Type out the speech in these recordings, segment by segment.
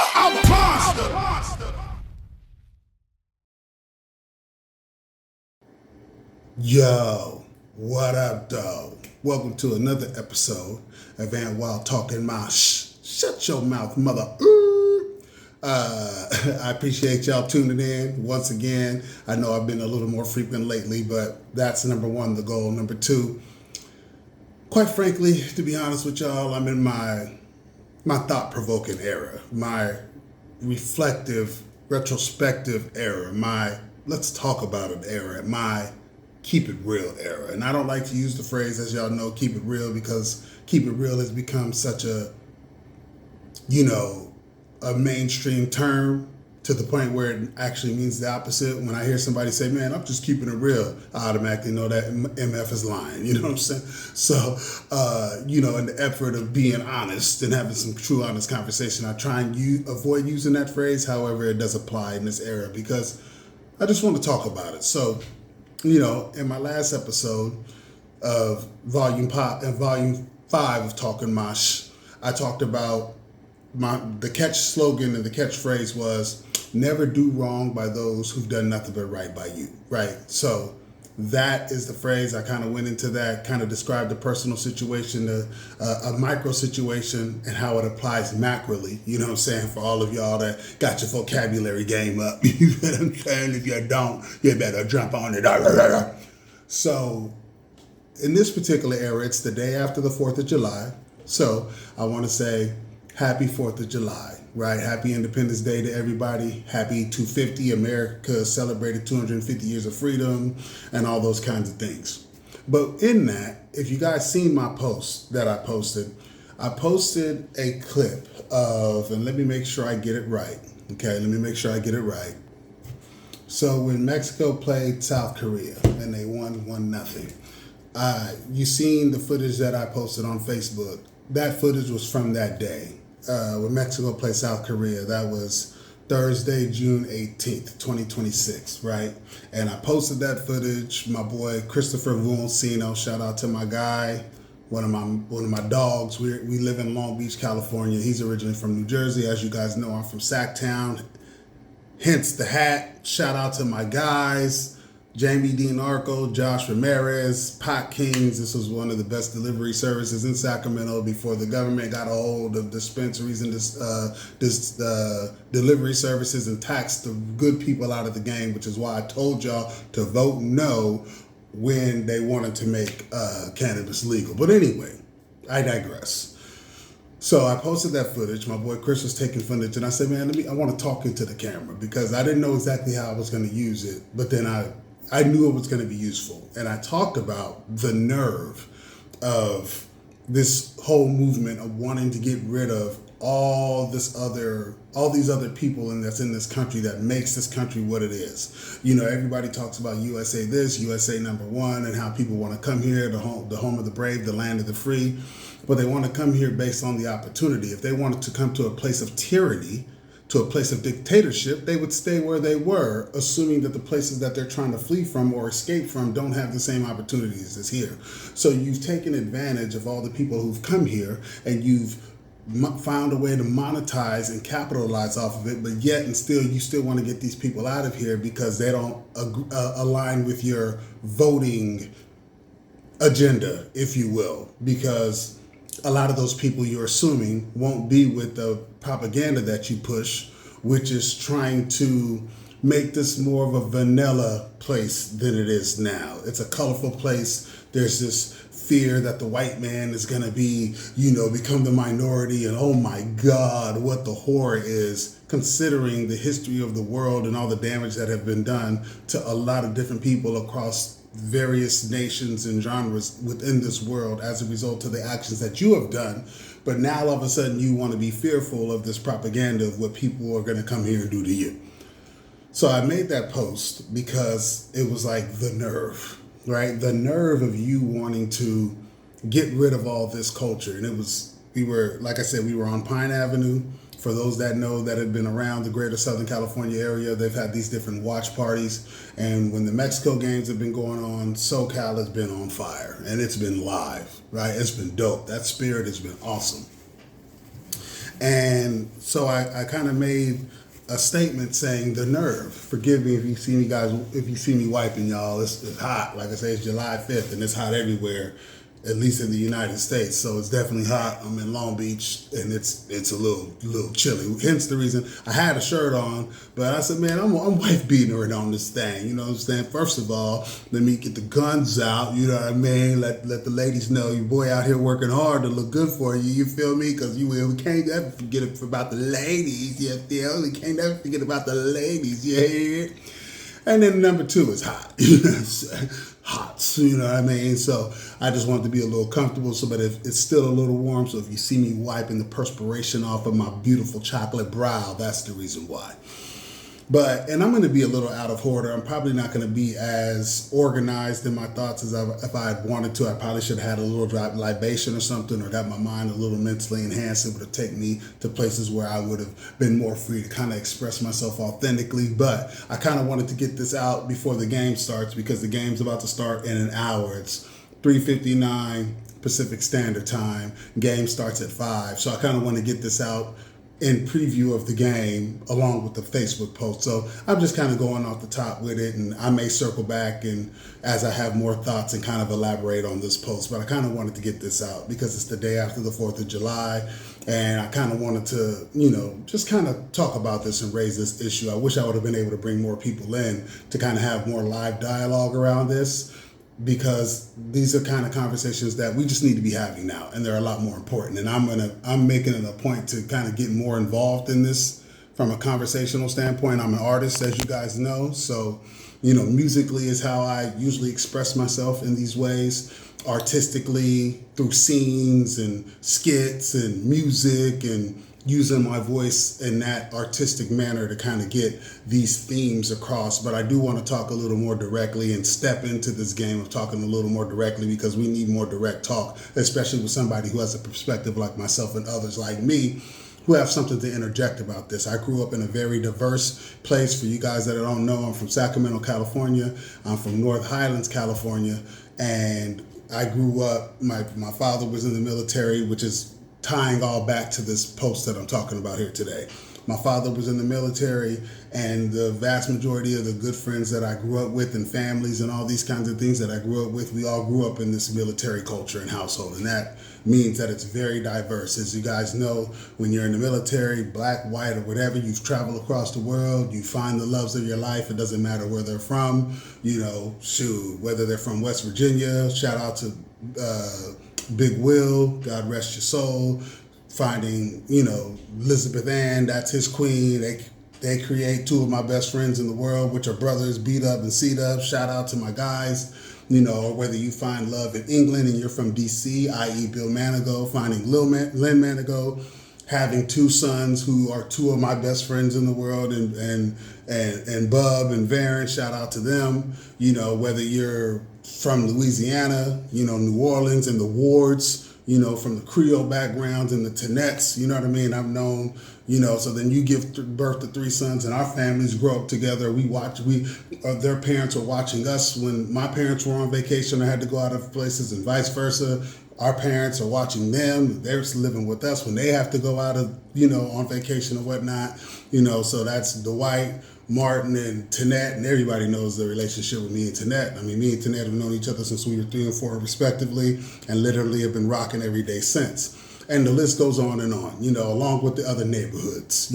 I'm a monster. Yo, what up, though? Welcome to another episode of Van Wild Talking My Shut your mouth, mother. I appreciate y'all tuning in once again. I know I've been a little more frequent lately, but that's number one, the goal. Number two, quite frankly, to be honest with y'all, I'm in my thought-provoking era, my reflective, retrospective era, my let's talk about it era, my keep it real era. And I don't like to use the phrase, as y'all know, keep it real, because keep it real has become such a mainstream term to the point where it actually means the opposite. When I hear somebody say, man, I'm just keeping it real, I automatically know that MF is lying. You know what I'm saying? So, in the effort of being honest and having some true, honest conversation, I try and avoid using that phrase. However, it does apply in this era because I just want to talk about it. So, in my last episode of volume 5 of Talkin' Mosh, I talked about the catch slogan and the catchphrase was never do wrong by those who've done nothing but right by you, right? So that is the phrase. I kind of went into that, kind of described the personal situation, a micro situation, and how it applies macroly, you know what I'm saying, for all of y'all that got your vocabulary game up. You know what I'm saying? If you don't, you better jump on it. So in this particular era, it's the day after the 4th of July. So I want to say happy 4th of July, right? Happy Independence Day to everybody. Happy 250. America celebrated 250 years of freedom and all those kinds of things. But in that, if you guys seen my post that I posted a clip of, and let me make sure I get it right. Okay, let me make sure I get it right. So when Mexico played South Korea and they won 1-0, you seen the footage that I posted on Facebook. That footage was from that day. When Mexico played South Korea, that was Thursday, June 18th, 2026, right? And I posted that footage. My boy Christopher Vuoncino, shout out to my guy, one of my dogs. We live in Long Beach, California. He's originally from New Jersey. As you guys know, I'm from Sacktown, hence the hat. Shout out to my guys, Jamie Dean Arco, Josh Ramirez, Pot Kings. This was one of the best delivery services in Sacramento before the government got a hold of dispensaries and delivery services and taxed the good people out of the game, which is why I told y'all to vote no when they wanted to make cannabis legal. But anyway, I digress. So I posted that footage. My boy Chris was taking footage, and I said, man, I want to talk into the camera because I didn't know exactly how I was going to use it, but then I knew it was going to be useful. And I talked about the nerve of this whole movement of wanting to get rid of all these other people that's in this country that makes this country what it is. Everybody talks about USA this, USA number one, and how people want to come here, the home of the brave, the land of the free. But they want to come here based on the opportunity. If they wanted to come to a place of tyranny, to a place of dictatorship, they would stay where they were, assuming that the places that they're trying to flee from or escape from don't have the same opportunities as here. So you've taken advantage of all the people who've come here, and you've found a way to monetize and capitalize off of it, but yet and still you still want to get these people out of here because they don't align with your voting agenda, if you will, because a lot of those people you're assuming won't be with the propaganda that you push, which is trying to make this more of a vanilla place than it is now. It's a colorful place. There's this fear that the white man is going to be, become the minority, and oh my God, what the horror is, considering the history of the world and all the damage that have been done to a lot of different people across various nations and genres within this world as a result of the actions that you have done. But now all of a sudden you want to be fearful of this propaganda of what people are going to come here and do to you. So I made that post because it was like the nerve, right? The nerve of you wanting to get rid of all this culture. And we were on Pine Avenue. For those that know, that have been around the greater Southern California area, they've had these different watch parties. And when the Mexico games have been going on, SoCal has been on fire. And it's been live, right? It's been dope. That spirit has been awesome. And so I kind of made a statement saying the nerve. Forgive me if you see me guys, if you see me wiping, y'all. It's hot. Like I say, it's July 5th and it's hot everywhere, at least in the United States. So it's definitely hot. I'm in Long Beach and it's a little chilly. Hence the reason I had a shirt on, but I said, man, I'm wife beating her on this thing. You know what I'm saying? First of all, let me get the guns out. You know what I mean? Let the ladies know your boy out here working hard to look good for you. You feel me? Because we can't ever forget about the ladies. You feel? We can't ever forget about the ladies. You hear? And then number two is hot. Hot, you know what I mean? So I just want to be a little comfortable, so but if it's still a little warm, so if you see me wiping the perspiration off of my beautiful chocolate brow, that's the reason why. And I'm going to be a little out of order. I'm probably not going to be as organized in my thoughts as if I had wanted to. I probably should have had a little libation or something, or got my mind a little mentally enhanced. It would have taken me to places where I would have been more free to kind of express myself authentically. But I kind of wanted to get this out before the game starts, because the game's about to start in an hour. It's 3:59 Pacific Standard Time. Game starts at 5. So I kind of want to get this out in preview of the game along with the Facebook post. So I'm just kind of going off the top with it, and I may circle back and as I have more thoughts and kind of elaborate on this post. But I kind of wanted to get this out because it's the day after the 4th of July, and I kind of wanted to, just kind of talk about this and raise this issue. I wish I would have been able to bring more people in to kind of have more live dialogue around this, because these are kind of conversations that we just need to be having now, and they're a lot more important. And I'm making it a point to kind of get more involved in this from a conversational standpoint. I'm an artist, as you guys know, so musically is how I usually express myself in these ways, artistically through scenes and skits and music, and using my voice in that artistic manner to kind of get these themes across. But I do want to talk a little more directly and step into this game of talking a little more directly, because we need more direct talk, especially with somebody who has a perspective like myself and others like me who have something to interject about this. I grew up in a very diverse place. For you guys that don't know, I'm from Sacramento, California. I'm from North Highlands, California. And I grew up, my father was in the military, which is tying all back to this post that I'm talking about here today. My father was in the military, and the vast majority of the good friends that I grew up with and families and all these kinds of things that I grew up with, we all grew up in this military culture and household. And that means that it's very diverse. As you guys know, when you're in the military, black, white, or whatever, you've traveled across the world, you find the loves of your life. It doesn't matter where they're from, whether they're from West Virginia, shout out to Big Will, God rest your soul, finding, Elizabeth Ann, that's his queen. They create two of my best friends in the world, which are brothers, Beat Up and Seed Up. Shout out to my guys. Or whether you find love in England and you're from DC, i.e. Bill Manigo, finding Lynn Manigo, having two sons who are two of my best friends in the world, and Bub and Varen, shout out to them. Whether you're from Louisiana, New Orleans and the Wards, from the Creole backgrounds and the Tenets, you know what I mean? I've known, so then you give birth to three sons, and our families grow up together. Their parents were watching us when my parents were on vacation. I had to go out of places, and vice versa. Our parents are watching them. They're living with us when they have to go out of, on vacation or whatnot. So that's Dwight, Martin, and Tanette, and everybody knows the relationship with me and Tanette. I mean, me and Tanette have known each other since we were 3 and 4 respectively, and literally have been rocking every day since. And the list goes on and on, along with the other neighborhoods,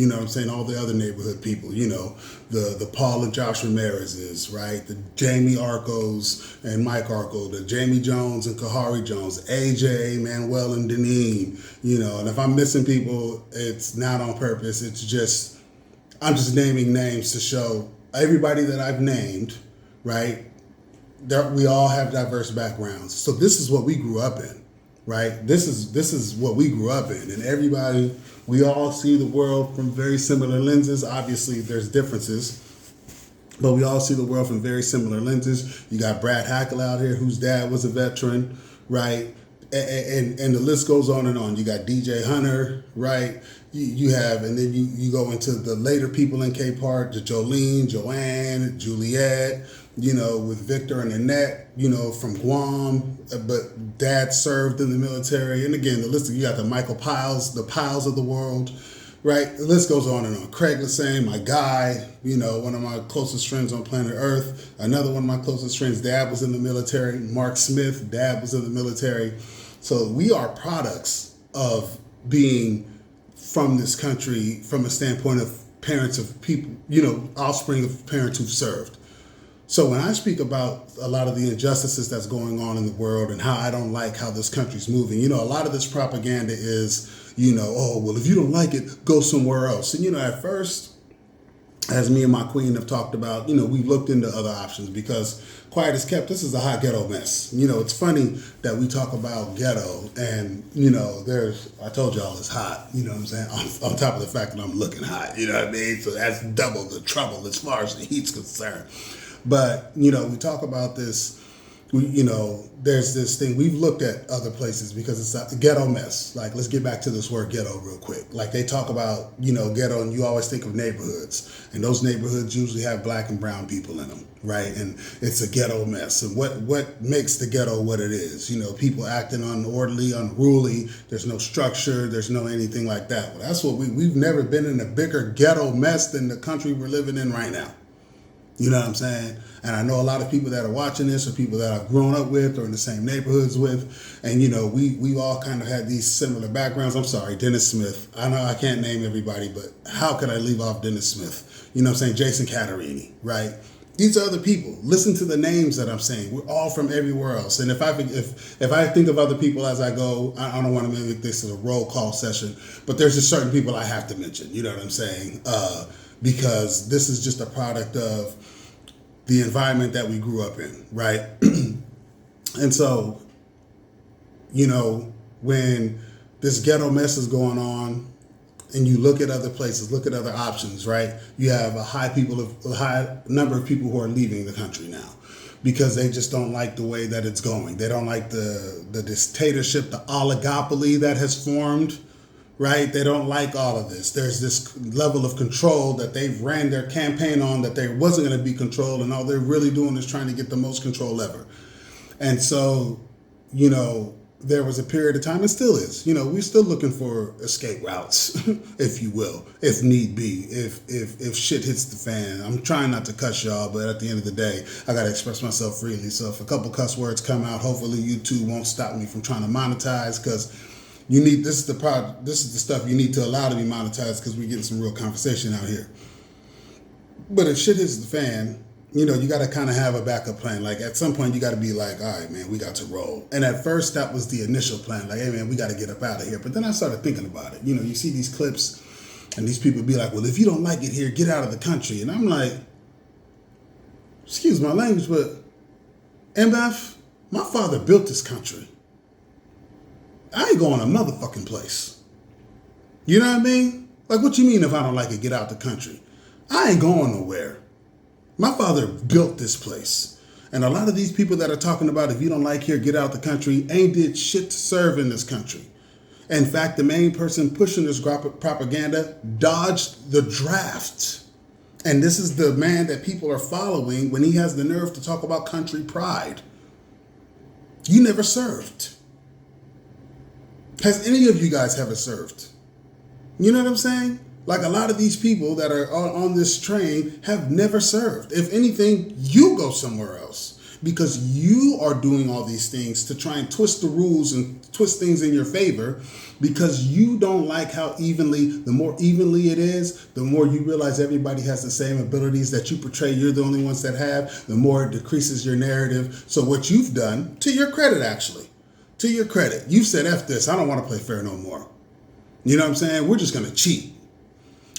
all the other neighborhood people, the Paul and Josh Ramirez's, right? The Jamie Arcos and Mike Arco, the Jamie Jones and Kahari Jones, AJ, Manuel, and Deneen, and if I'm missing people, it's not on purpose. It's just, I'm just naming names to show everybody that I've named, right? We all have diverse backgrounds. So this is what we grew up in. Right? This is what we grew up in, and we all see the world from very similar lenses. Obviously, there's differences, but we all see the world from very similar lenses. You got Brad Hackle out here, whose dad was a veteran, right? And the list goes on and on. You got DJ Hunter, right? You have, and then you go into the later people in K Park, Jolene, Joanne, Juliet, with Victor and Annette, from Guam, but dad served in the military. And again, the list, you got the Michael Piles, the Piles of the world, right? The list goes on and on. Craig Lassane, my guy, one of my closest friends on planet Earth. Another one of my closest friends, dad was in the military. Mark Smith, dad was in the military. So we are products of being from this country from a standpoint of parents of people, offspring of parents who've served. So when I speak about a lot of the injustices that's going on in the world and how I don't like how this country's moving, a lot of this propaganda is, oh, well, if you don't like it, go somewhere else. And, at first, as me and my queen have talked about, we looked into other options because quiet as kept, this is a hot ghetto mess. It's funny that we talk about ghetto and, I told y'all it's hot, you know what I'm saying? On top of the fact that I'm looking hot, you know what I mean? So that's double the trouble as far as the heat's concerned. But, we talk about this, there's this thing, we've looked at other places because it's a ghetto mess. Like, let's get back to this word ghetto real quick. Like, they talk about, ghetto, and you always think of neighborhoods. And those neighborhoods usually have black and brown people in them, right? And it's a ghetto mess. And what makes the ghetto what it is? People acting unorderly, unruly. There's no structure. There's no anything like that. Well, that's what we've never been in a bigger ghetto mess than the country we're living in right now. You know what I'm saying? And I know a lot of people that are watching this are people that I've grown up with or in the same neighborhoods with. And, we all kind of had these similar backgrounds. I'm sorry, Dennis Smith. I know I can't name everybody, but how could I leave off Dennis Smith? You know what I'm saying? Jason Catarini, right? These are other people. Listen to the names that I'm saying. We're all from everywhere else. And if I think of other people as I go, I don't want to make this as a roll call session, but there's just certain people I have to mention. You know what I'm saying? Because this is just a product of the environment that we grew up in, right? And so, when this ghetto mess is going on and you look at other places, look at other options, right? You have a high number of people who are leaving the country now because they just don't like the way that it's going. They don't like the dictatorship, the oligopoly that has formed, right? They don't like all of this. There's this level of control that they've ran their campaign on that there wasn't going to be control, and all they're really doing is trying to get the most control ever. And so, there was a period of time, and still is, we're still looking for escape routes, if you will, if need be, if shit hits the fan. I'm trying not to cuss y'all, but at the end of the day, I got to express myself freely. So if a couple cuss words come out, hopefully YouTube won't stop me from trying to monetize, because this is the stuff you need to allow to be monetized, because we're getting some real conversation out here. But if shit hits the fan, you got to kind of have a backup plan. Like, at some point, you got to be like, all right, man, we got to roll. And at first, that was the initial plan. Like, hey, man, we got to get up out of here. But then I started thinking about it. You see these clips, and these people be like, well, if you don't like it here, get out of the country. And I'm like, excuse my language, but MF, my father built this country. I ain't going a motherfucking place. You know what I mean? Like, what you mean if I don't like it, get out the country? I ain't going nowhere. My father built this place. And a lot of these people that are talking about if you don't like here, get out the country, ain't did shit to serve in this country. In fact, the main person pushing this propaganda dodged the draft. And this is the man that people are following when he has the nerve to talk about country pride. You never served. Has any of you guys ever served? You know what I'm saying? Like, a lot of these people that are on this train have never served. If anything, you go somewhere else because you are doing all these things to try and twist the rules and twist things in your favor, because you don't like how the more evenly it is, the more you realize everybody has the same abilities that you portray you're the only ones that have, the more it decreases your narrative. So what you've done, to your credit actually, to your credit, you've said, F this, I don't want to play fair no more. You know what I'm saying? We're just going to cheat.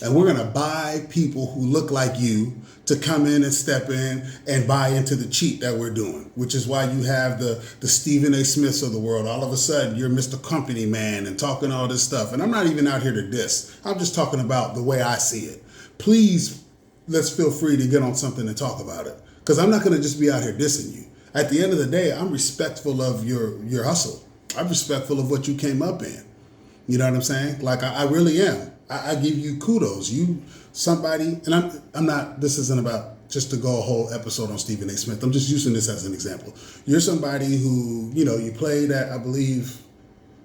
And we're going to buy people who look like you to come in and step in and buy into the cheat that we're doing, which is why you have the Stephen A. Smiths of the world. All of a sudden, you're Mr. Company Man and talking all this stuff. And I'm not even out here to diss. I'm just talking about the way I see it. Please, let's feel free to get on something and talk about it, because I'm not going to just be out here dissing you. At the end of the day, I'm respectful of your hustle. I'm respectful of what you came up in. You know what I'm saying? Like, I really am. I give you kudos. You somebody, and I'm not, this isn't about just to go a whole episode on Stephen A. Smith. I'm just using this as an example. You're somebody who, you played at, I believe,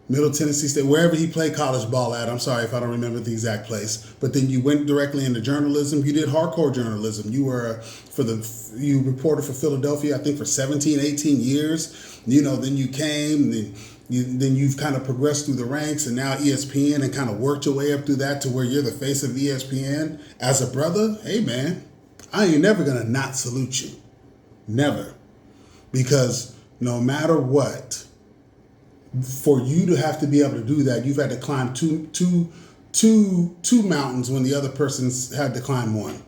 Middle Tennessee State, wherever he played college ball at. I'm sorry if I don't remember the exact place. But then you went directly into journalism. You did hardcore journalism. You reported for Philadelphia, I think, for 17, 18 years. Then you came, then you've kind of progressed through the ranks, and now ESPN, and kind of worked your way up through that to where you're the face of ESPN. As a brother, hey man, I ain't never gonna not salute you. Never. Because no matter what, for you to have to be able to do that, you've had to climb two mountains when the other person's had to climb one.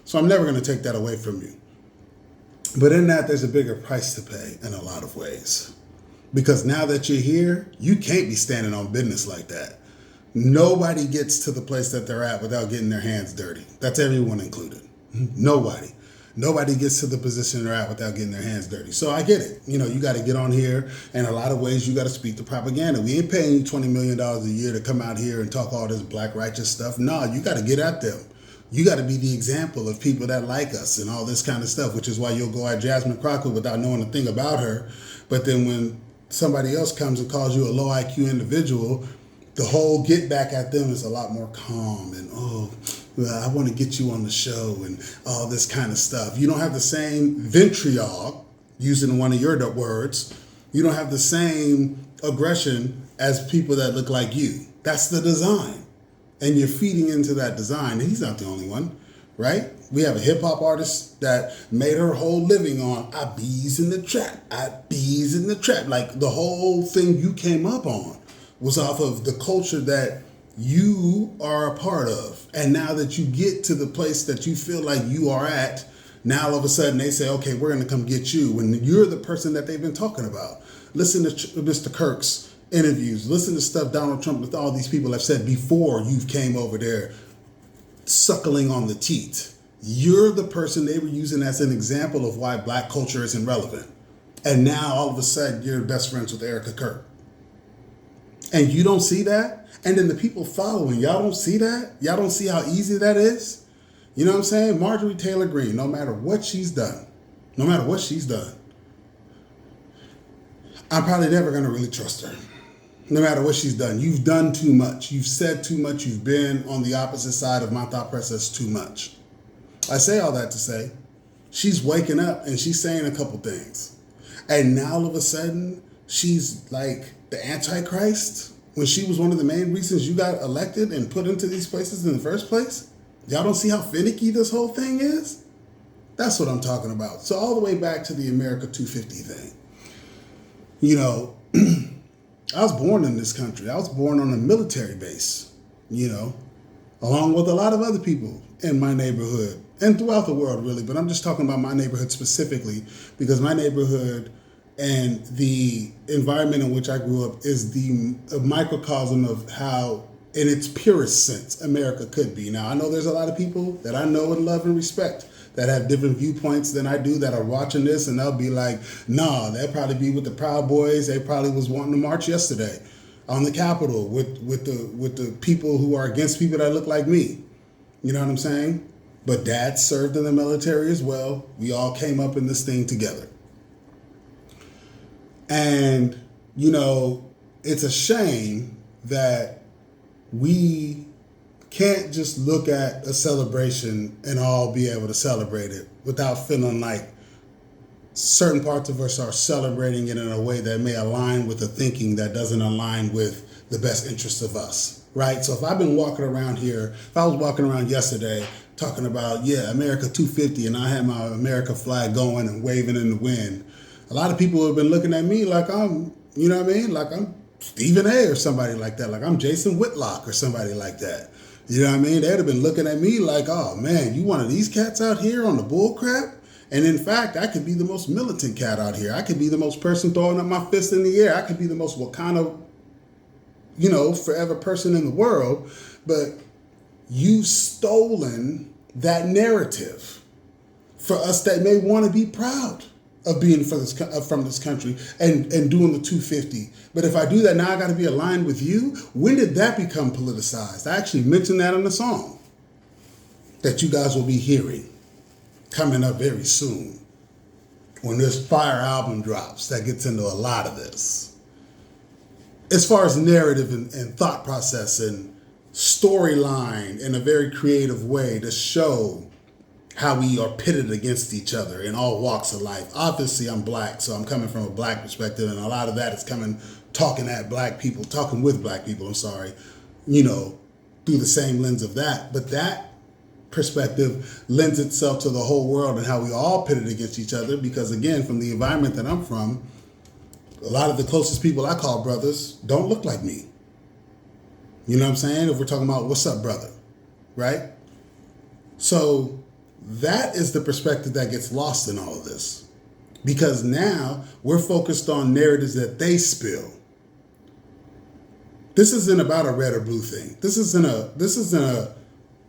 So I'm never going to take that away from you. But in that, there's a bigger price to pay in a lot of ways. Because now that you're here, you can't be standing on business like that. Nobody gets to the place that they're at without getting their hands dirty. That's everyone included. Nobody. Nobody gets to the position they're at without getting their hands dirty. So I get it. You got to get on here. And a lot of ways you got to speak the propaganda. We ain't paying you $20 million a year to come out here and talk all this black righteous stuff. No, you got to get at them. You got to be the example of people that like us and all this kind of stuff, which is why you'll go at Jasmine Crockett without knowing a thing about her. But then when somebody else comes and calls you a low IQ individual, the whole get back at them is a lot more calm and, I want to get you on the show and all this kind of stuff. You don't have the same vitriol, using one of your words. You don't have the same aggression as people that look like you. That's the design. And you're feeding into that design. And he's not the only one, right? We have a hip hop artist that made her whole living on I bees in the trap. I bees in the trap. Like the whole thing you came up on was off of the culture that you are a part of. And now that you get to the place that you feel like you are at, now all of a sudden they say, okay, we're going to come get you. When you're the person that they've been talking about. Listen to Mr. Kirk's interviews. Listen to stuff Donald Trump with all these people have said before you came over there suckling on the teat. You're the person they were using as an example of why black culture isn't relevant. And now all of a sudden you're best friends with Erica Kirk. And you don't see that? And then the people following, y'all don't see that? Y'all don't see how easy that is? You know what I'm saying? Marjorie Taylor Greene, no matter what she's done, I'm probably never going to really trust her. No matter what she's done. You've done too much. You've said too much. You've been on the opposite side of my thought process too much. I say all that to say, she's waking up and she's saying a couple things. And now all of a sudden, she's like the Antichrist. When she was one of the main reasons you got elected and put into these places in the first place? Y'all don't see how finicky this whole thing is? That's what I'm talking about. So all the way back to the America 250 thing. I was born in this country. I was born on a military base, along with a lot of other people in my neighborhood and throughout the world, really. But I'm just talking about my neighborhood specifically because my neighborhood and the environment in which I grew up is a microcosm of how, in its purest sense, America could be. Now, I know there's a lot of people that I know and love and respect that have different viewpoints than I do that are watching this, and they'll be like, nah, they'll probably be with the Proud Boys. They probably was wanting to march yesterday on the Capitol with the people who are against people that look like me. You know what I'm saying? But Dad served in the military as well. We all came up in this thing together. And, it's a shame that we can't just look at a celebration and all be able to celebrate it without feeling like certain parts of us are celebrating it in a way that may align with the thinking that doesn't align with the best interests of us, right? So if I've been walking around here, if I was walking around yesterday talking about, America 250, and I had my America flag going and waving in the wind, a lot of people have been looking at me like I'm, like I'm Stephen A. or somebody like that, like I'm Jason Whitlock or somebody like that. You know what I mean? They'd have been looking at me like, oh man, you one of these cats out here on the bull crap? And in fact, I could be the most militant cat out here. I could be the most person throwing up my fist in the air. I could be the most Wakanda, forever person in the world. But you've stolen that narrative for us that may want to be proud of being from this country and doing the 250. But if I do that, now I got to be aligned with you. When did that become politicized? I actually mentioned that in the song that you guys will be hearing. coming up very soon when this Fire album drops that gets into a lot of this. As far as narrative and thought process and storyline in a very creative way to show how we are pitted against each other in all walks of life. Obviously, I'm black, so I'm coming from a black perspective, and a lot of that is talking with black people, through the same lens of that. But that perspective lends itself to the whole world and how we all pitted against each other because, again, from the environment that I'm from, a lot of the closest people I call brothers don't look like me. You know what I'm saying? If we're talking about what's up, brother, right? So that is the perspective that gets lost in all of this because now we're focused on narratives that they spill. This isn't about a red or blue thing. This isn't a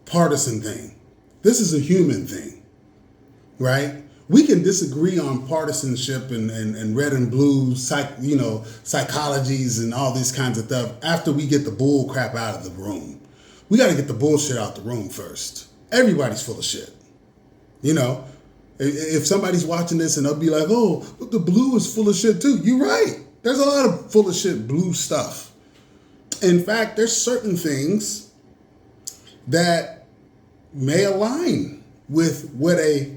partisan thing. This is a human thing, right? We can disagree on partisanship and red and blue, psychologies and all these kinds of stuff after we get the bull crap out of the room. We got to get the bullshit out the room first. Everybody's full of shit. If somebody's watching this and they'll be like, oh, but the blue is full of shit too. You're right. There's a lot of full of shit blue stuff. In fact, there's certain things that may align with what a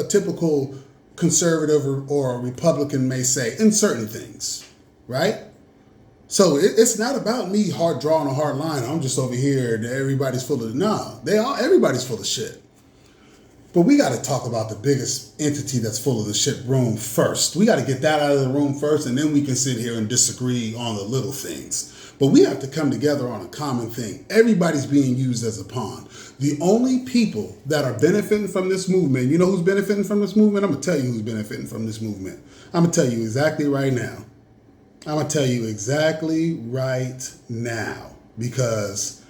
typical conservative or a Republican may say in certain things, right? So it's not about me drawing a hard line. I'm just over here. Everybody's full of everybody's full of shit. But we got to talk about the biggest entity that's full of the shit room first. We got to get that out of the room first, and then we can sit here and disagree on the little things. But we have to come together on a common thing. Everybody's being used as a pawn. The only people that are benefiting from this movement, you know who's benefiting from this movement? I'm going to tell you who's benefiting from this movement. I'm going to tell you exactly right now. Because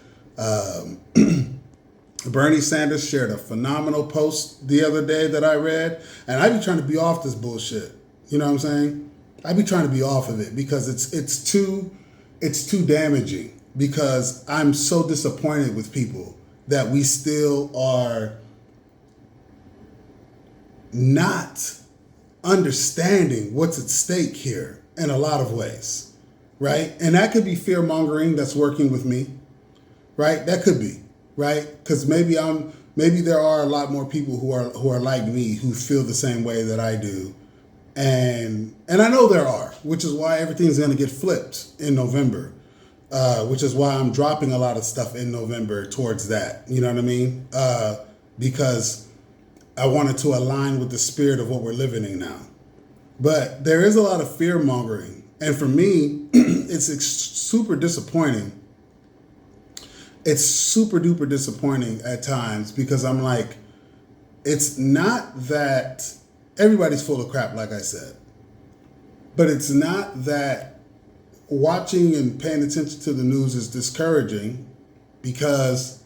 Bernie Sanders shared a phenomenal post the other day that I read, and I be trying to be off this bullshit. You know what I'm saying? I be trying to be off of it because it's too damaging. Because I'm so disappointed with people that we still are not understanding what's at stake here in a lot of ways, right? And that could be fear mongering that's working with me, right? That could be. Right? Because maybe there are a lot more people who are like me who feel the same way that I do, and I know there are, which is why everything's going to get flipped in November, which is why I'm dropping a lot of stuff in November towards that. You know what I mean? Because I wanted to align with the spirit of what we're living in now. But there is a lot of fear mongering, and for me, it's super disappointing. It's super duper disappointing at times because I'm like, it's not that everybody's full of crap, like I said, but it's not that watching and paying attention to the news is discouraging because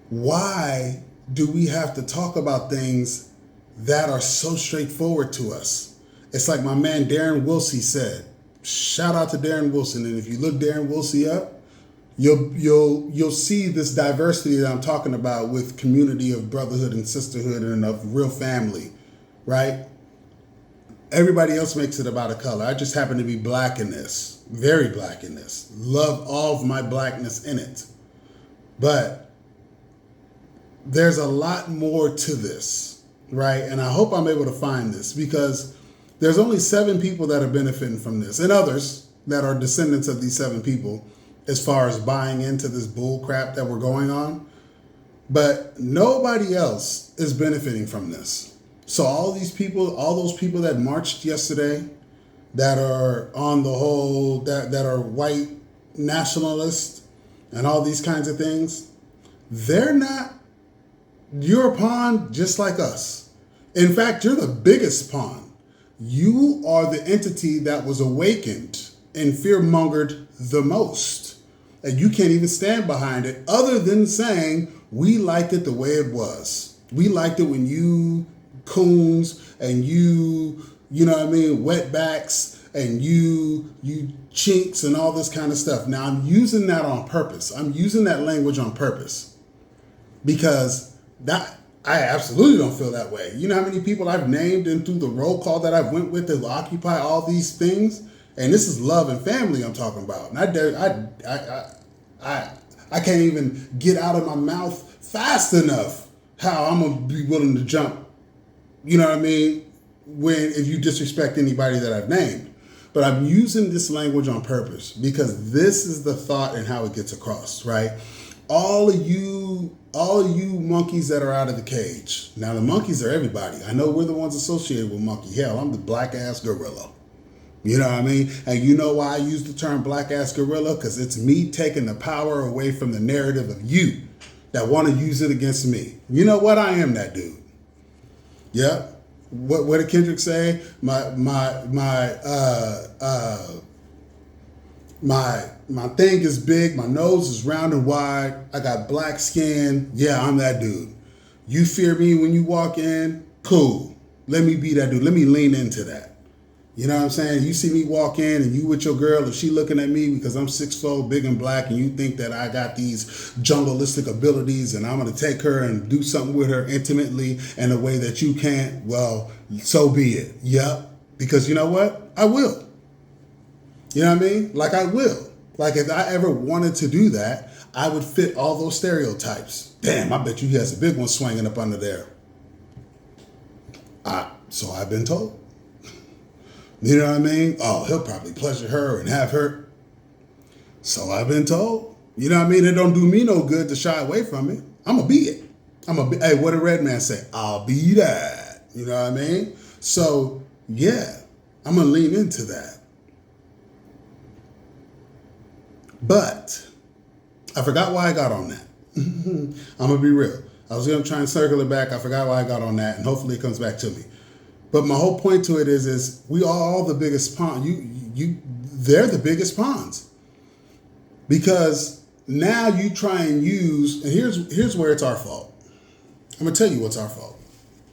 why do we have to talk about things that are so straightforward to us? It's like my man Darren Wilson said, shout out to Darren Wilson. And if you look Darren Wilson up, you'll see this diversity that I'm talking about with community of brotherhood and sisterhood and of real family, right? Everybody else makes it about a color. I just happen to be black in this, very black in this. Love all of my blackness in it. But there's a lot more to this, right? And I hope I'm able to find this because there's only 7 people that are benefiting from this and others that are descendants of these 7 people as far as buying into this bull crap that we're going on. But nobody else is benefiting from this. So all those people that marched yesterday that are on the whole, that are white nationalists and all these kinds of things, you're a pawn just like us. In fact, you're the biggest pawn. You are the entity that was awakened and fear-mongered the most. And you can't even stand behind it other than saying, we liked it the way it was. We liked it when you coons and you know what I mean, wetbacks and you chinks and all this kind of stuff. Now I'm using that on purpose. I'm using that language on purpose because that I absolutely don't feel that way. You know how many people I've named and through the roll call that I've went with that will occupy all these things? And this is love and family I'm talking about. And I can't even get out of my mouth fast enough how I'm gonna be willing to jump. You know what I mean? If you disrespect anybody that I've named. But I'm using this language on purpose because this is the thought and how it gets across, right? All of you monkeys that are out of the cage. Now the monkeys are everybody. I know we're the ones associated with monkey. Hell, I'm the black ass gorilla. You know what I mean? And you know why I use the term black ass gorilla? Because it's me taking the power away from the narrative of you that want to use it against me. You know what? I am that dude. Yep. What did Kendrick say? My thing is big, my nose is round and wide, I got black skin. Yeah, I'm that dude. You fear me when you walk in? Cool. Let me be that dude. Let me lean into that. You know what I'm saying? You see me walk in and you with your girl, if she looking at me because I'm 6'4", big and black, and you think that I got these jungleistic abilities and I'm going to take her and do something with her intimately in a way that you can't, well, so be it. Yep. Because you know what? I will. You know what I mean? Like I will. Like if I ever wanted to do that, I would fit all those stereotypes. Damn, I bet you he has a big one swinging up under there. So I've been told. You know what I mean? Oh, he'll probably pleasure her and have her. So I've been told. You know what I mean? It don't do me no good to shy away from it. I'm going to be it. Hey, what did Red Man say? I'll be that. You know what I mean? So, yeah, I'm going to lean into that. But I forgot why I got on that. I'm going to be real. I was going to try and circle it back. I forgot why I got on that, and hopefully it comes back to me. But my whole point to it is we are all the biggest pawn. They're the biggest pawns. Because now you try and use, and here's where it's our fault. I'm going to tell you what's our fault.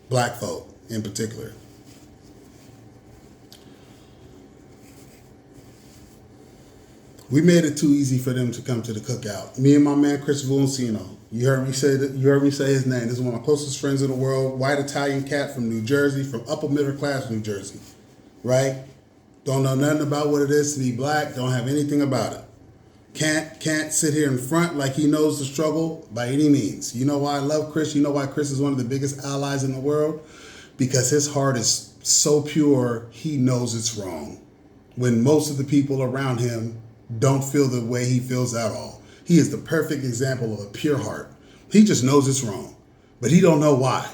Black folk in particular. We made it too easy for them to come to the cookout. Me and my man Chris Valencino. You heard me say his name. This is one of my closest friends in the world. White Italian cat from New Jersey, from upper middle class New Jersey. Right? Don't know nothing about what it is to be black. Don't have anything about it. Can't sit here in front like he knows the struggle by any means. You know why I love Chris? You know why Chris is one of the biggest allies in the world? Because his heart is so pure, he knows it's wrong. When most of the people around him don't feel the way he feels at all. He is the perfect example of a pure heart. He just knows it's wrong, but he don't know why.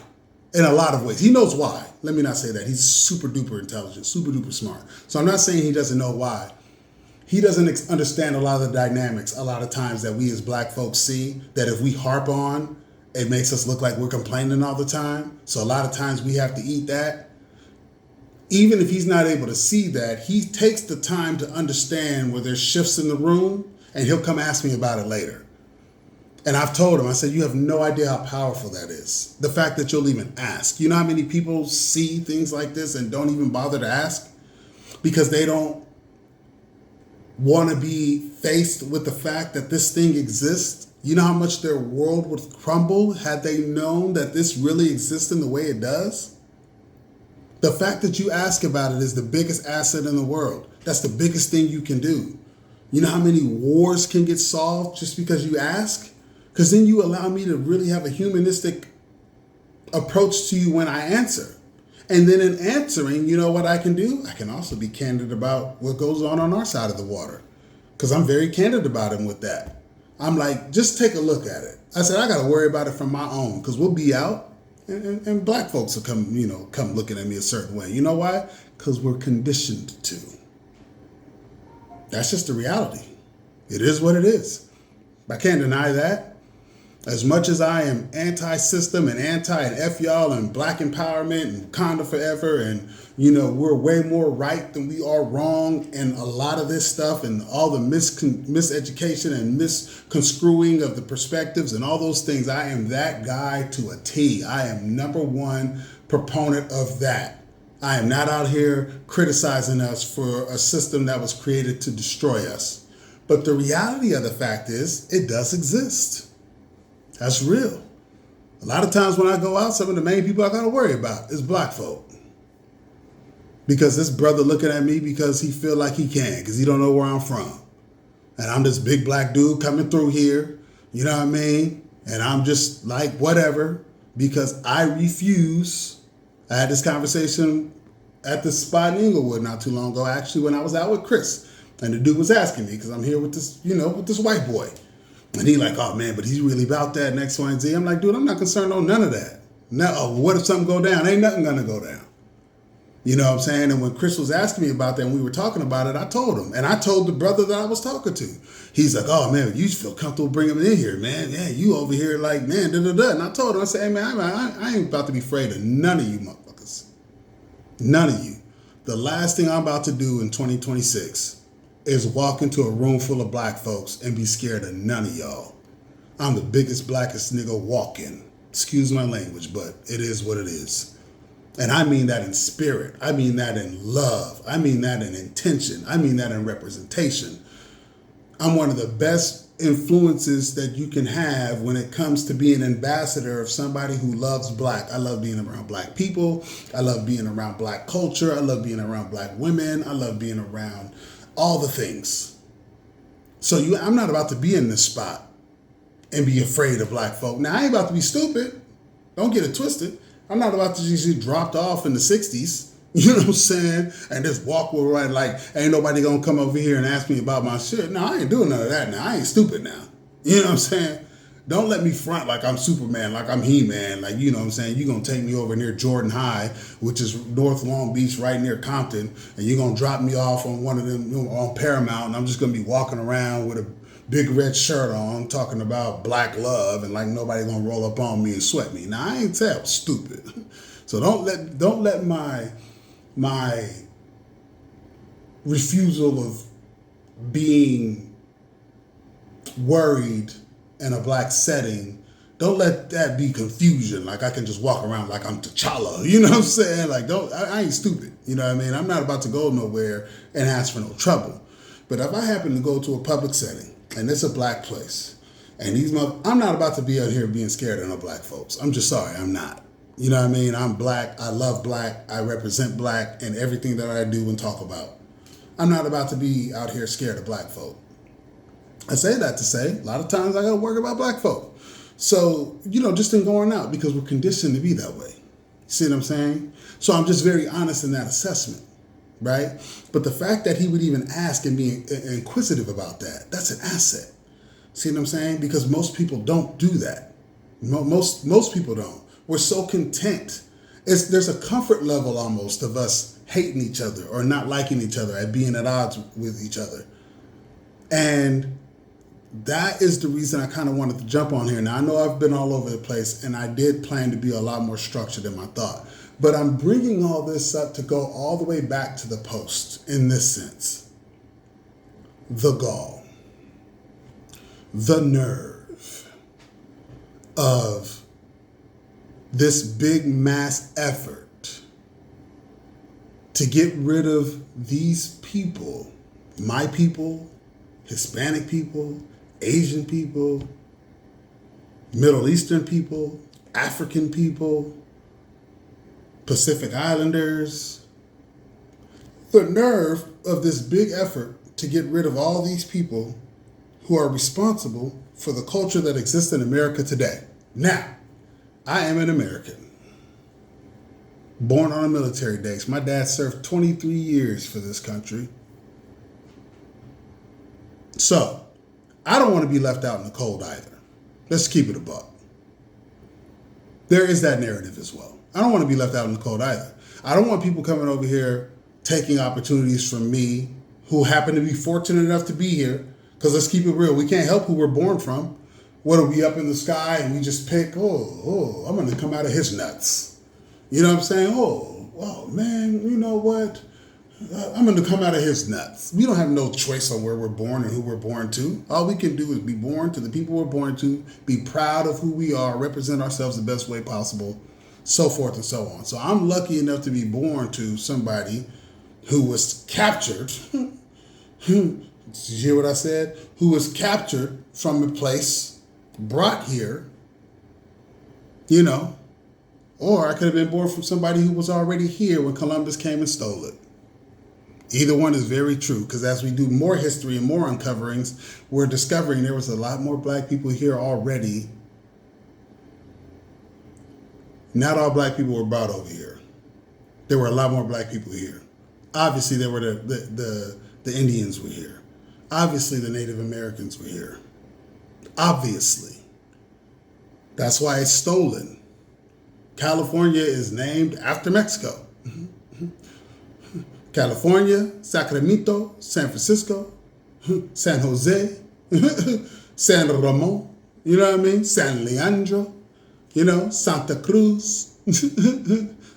In a lot of ways. He knows why. Let me not say that. He's super duper intelligent, super duper smart. So I'm not saying he doesn't know why. He doesn't understand a lot of the dynamics a lot of times that we as black folks see, that if we harp on, it makes us look like we're complaining all the time. So a lot of times we have to eat that. Even if he's not able to see that, he takes the time to understand where there's shifts in the room, and he'll come ask me about it later. And I've told him, I said, you have no idea how powerful that is. The fact that you'll even ask. You know how many people see things like this and don't even bother to ask? Because they don't want to be faced with the fact that this thing exists. You know how much their world would crumble had they known that this really exists in the way it does? The fact that you ask about it is the biggest asset in the world. That's the biggest thing you can do. You know how many wars can get solved just because you ask? Because then you allow me to really have a humanistic approach to you when I answer. And then in answering, you know what I can do? I can also be candid about what goes on our side of the water. Because I'm very candid about him with that. I'm like, just take a look at it. I said, I got to worry about it from my own. Because we'll be out and black folks will come looking at me a certain way. You know why? Because we're conditioned to. That's just the reality. It is what it is. I can't deny that. As much as I am anti-system and F y'all and black empowerment and Conda forever and, we're way more right than we are wrong and a lot of this stuff and all the miseducation and misconstruing of the perspectives and all those things, I am that guy to a T. I am number one proponent of that. I am not out here criticizing us for a system that was created to destroy us. But the reality of the fact is, it does exist. That's real. A lot of times when I go out, some of the main people I gotta worry about is black folk. Because this brother looking at me because he feel like he can, because he don't know where I'm from. And I'm this big black dude coming through here, you know what I mean? And I'm just like, whatever, because I refuse. I had this conversation at the spot in Inglewood not too long ago, actually, when I was out with Chris. And the dude was asking me, because I'm here with this, with this white boy. And he like, oh man, but he's really about that and X, Y, and Z. I'm like, dude, I'm not concerned on none of that. No, what if something go down? Ain't nothing gonna go down. You know what I'm saying? And when Chris was asking me about that and we were talking about it, I told him. And I told the brother that I was talking to. He's like, oh, man, you feel comfortable bringing him in here, man. Yeah, you over here like, man, da-da-da. And I told him, I said, hey, man, I ain't about to be afraid of none of you motherfuckers. None of you. The last thing I'm about to do in 2026 is walk into a room full of black folks and be scared of none of y'all. I'm the biggest, blackest nigga walking. Excuse my language, but it is what it is. And I mean that in spirit. I mean that in love. I mean that in intention. I mean that in representation. I'm one of the best influences that you can have when it comes to being an ambassador of somebody who loves black. I love being around black people. I love being around black culture. I love being around black women. I love being around all the things. So I'm not about to be in this spot and be afraid of black folk. Now, I ain't about to be stupid. Don't get it twisted. I'm not about to just get dropped off in the 60s, you know what I'm saying? And just walk around like, ain't nobody gonna come over here and ask me about my shit. No, I ain't doing none of that now. I ain't stupid now. You know what I'm saying? Don't let me front like I'm Superman, like I'm He-Man. Like, you know what I'm saying? You're gonna take me over near Jordan High, which is North Long Beach, right near Compton, and you're gonna drop me off on one of them, on Paramount, and I'm just gonna be walking around with a big red shirt on, talking about black love, and like nobody gonna roll up on me and sweat me. Now, I ain't that stupid. So don't let my refusal of being worried in a black setting, don't let that be confusion. Like I can just walk around like I'm T'Challa. You know what I'm saying? Like I ain't stupid. You know what I mean? I'm not about to go nowhere and ask for no trouble. But if I happen to go to a public setting and it's a black place, and I'm not about to be out here being scared of no black folks. I'm just sorry, I'm not. You know what I mean? I'm black, I love black, I represent black in everything that I do and talk about. I'm not about to be out here scared of black folk. I say that to say, a lot of times I gotta worry about black folk. So, just in going out, because we're conditioned to be that way. See what I'm saying? So I'm just very honest in that assessment. Right? But the fact that he would even ask and be inquisitive about that's an asset. See what I'm saying? Because most people don't do that. Most people don't. We're so content. There's a comfort level almost of us hating each other or not liking each other and being at odds with each other. And that is the reason I kind of wanted to jump on here. Now, I know I've been all over the place, and I did plan to be a lot more structured in my thought. But I'm bringing all this up to go all the way back to the post in this sense. The gall, the nerve of this big mass effort to get rid of these people, my people, Hispanic people, Asian people, Middle Eastern people, African people, Pacific Islanders. The nerve of this big effort to get rid of all these people who are responsible for the culture that exists in America today. Now, I am an American, born on a military base. My dad served 23 years for this country. So, I don't want to be left out in the cold either. Let's keep it a buck. There is that narrative as well. I don't want to be left out in the cold either. I don't want people coming over here taking opportunities from me who happen to be fortunate enough to be here. Because let's keep it real. We can't help who we're born from. What are we up in the sky and we just pick, I'm going to come out of his nuts. You know what I'm saying? Oh man, you know what? I'm going to come out of his nuts. We don't have no choice on where we're born and who we're born to. All we can do is be born to the people we're born to, be proud of who we are, represent ourselves the best way possible, so forth and so on. So I'm lucky enough to be born to somebody who was captured. Did you hear what I said? Who was captured from a place, brought here, You know, or I could have been born from somebody who was already here when Columbus came and stole it. Either one is very true, because as we do more history and more uncoverings, we're discovering there was a lot more black people here already. Not all black people were brought over here. There were a lot more black people here. Obviously, there were the Indians were here. Obviously, the Native Americans were here. Obviously. That's why it's stolen. California is named after Mexico. California, Sacramento, San Francisco, San Jose, San Ramon, you know what I mean? San Leandro, you know, Santa Cruz,